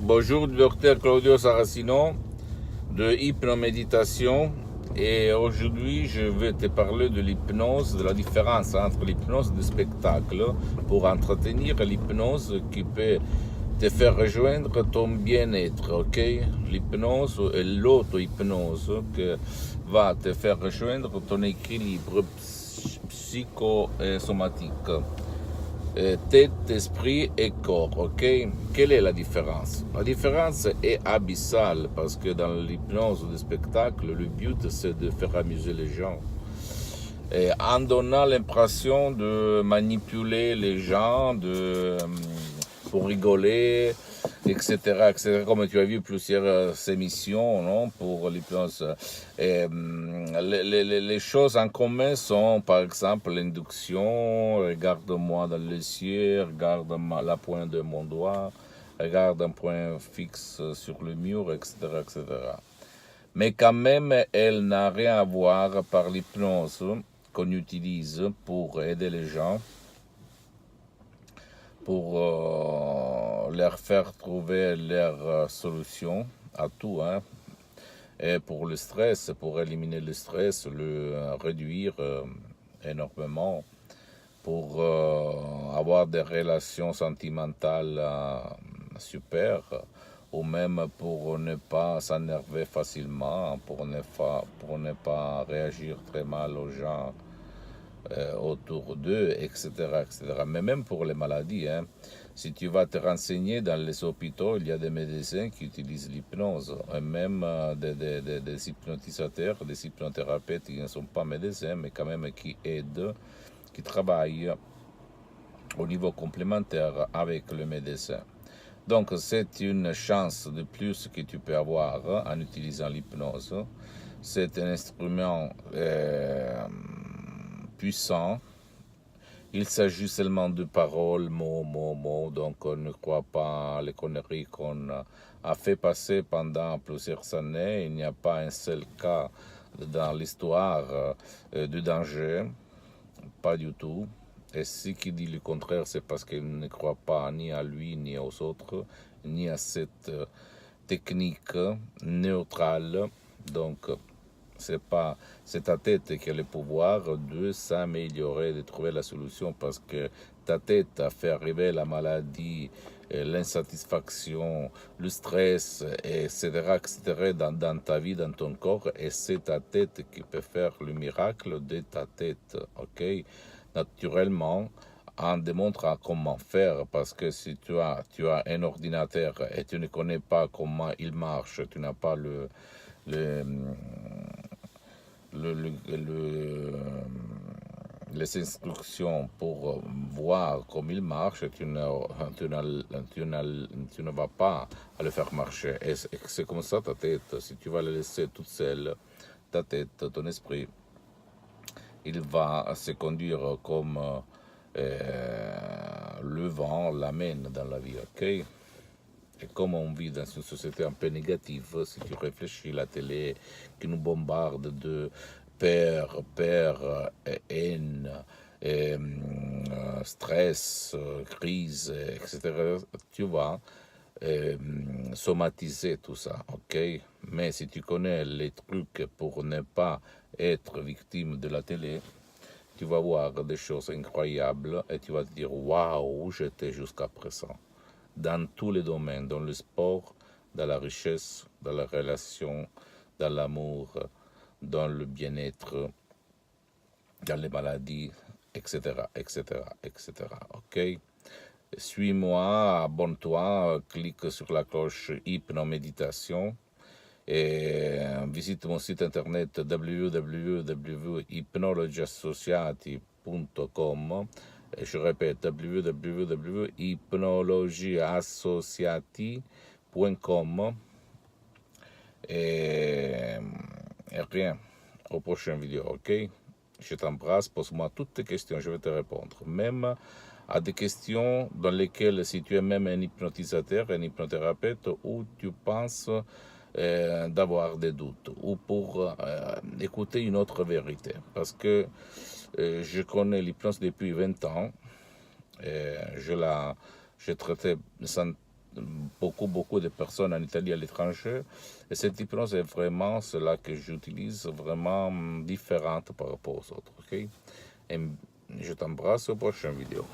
Bonjour, docteur Claudio Saracino de Hypnoméditation. Et aujourd'hui, je vais te parler de l'hypnose, de la différence entre l'hypnose de spectacle pour entretenir l'hypnose qui peut te faire rejoindre ton bien-être, ok? L'hypnose et l'auto-hypnose qui va te faire rejoindre ton équilibre psychosomatique. Tête, esprit et corps, ok? Quelle est la différence? La différence est abyssale parce que dans l'hypnose de spectacle, le but c'est de faire amuser les gens. Et en donnant l'impression de manipuler les gens, pour rigoler, etc., etc., comme tu as vu plusieurs émissions, non, pour l'hypnose. Les choses en commun sont, par exemple, l'induction, regarde-moi dans les yeux, regarde la pointe de mon doigt, regarde un point fixe sur le mur, etc., etc. Mais quand même, elle n'a rien à voir par l'hypnose qu'on utilise pour aider les gens, pour leur faire trouver leur solution à tout, hein. Et pour le stress, pour éliminer le stress, le réduire énormément, pour avoir des relations sentimentales super, ou même pour ne pas s'énerver facilement, pour ne pas réagir très mal aux gens autour d'eux, etc., etc. Mais même pour les maladies, hein, si tu vas te renseigner dans les hôpitaux, il y a des médecins qui utilisent l'hypnose, et même des hypnotisateurs, des hypnothérapeutes qui ne sont pas médecins, mais quand même qui aident, qui travaillent au niveau complémentaire avec le médecin. Donc c'est une chance de plus que tu peux avoir en utilisant l'hypnose. C'est un instrument puissant. Il s'agit seulement de paroles, mots, donc on ne croit pas les conneries qu'on a fait passer pendant plusieurs années. Il n'y a pas un seul cas dans l'histoire de danger, pas du tout. Et ce qui dit le contraire, c'est parce qu'il ne croit pas ni à lui, ni aux autres, ni à cette technique neutrale. Donc, c'est ta tête qui a le pouvoir de s'améliorer, de trouver la solution, parce que ta tête a fait arriver la maladie, l'insatisfaction, le stress, etc., etc., dans ta vie, dans ton corps, et c'est ta tête qui peut faire le miracle de ta tête, ok? Naturellement, en démontrant comment faire, parce que si tu as un ordinateur et tu ne connais pas comment il marche, tu n'as pas le, les instructions pour voir comment il marche, tu ne vas pas à le faire marcher. Et c'est comme ça ta tête. Si tu vas la laisser toute seule, ta tête, ton esprit, il va se conduire comme le vent l'amène dans la vie, ok? Et comme on vit dans une société un peu négative, si tu réfléchis, la télé qui nous bombarde de peur, haine, stress, crise, etc., tu vas somatiser tout ça, ok? Mais si tu connais les trucs pour ne pas être victime de la télé, tu vas voir des choses incroyables et tu vas te dire waouh, j'étais jusqu'à présent. Dans tous les domaines, dans le sport, dans la richesse, dans la relation, dans l'amour, dans le bien-être, dans les maladies, etc., etc., etc. Ok? Suis-moi, abonne-toi, clique sur la cloche Hypnoméditation et visite mon site internet www.hypnologiassociati.com. Et je répète, www.hypnologieassociati.com. Et rien, aux prochaines vidéos, ok? Je t'embrasse, pose-moi toutes tes questions, je vais te répondre. Même à des questions dans lesquelles, si tu es même un hypnotisateur, un hypnothérapeute, ou tu penses d'avoir des doutes, ou pour écouter une autre vérité. Parce que je connais l'hypnose depuis 20 ans, j'ai traité beaucoup de personnes en Italie à l'étranger. Et cette hypnose est vraiment cela que j'utilise, vraiment différente par rapport aux autres. Ok? Et je t'embrasse aux prochaines vidéos.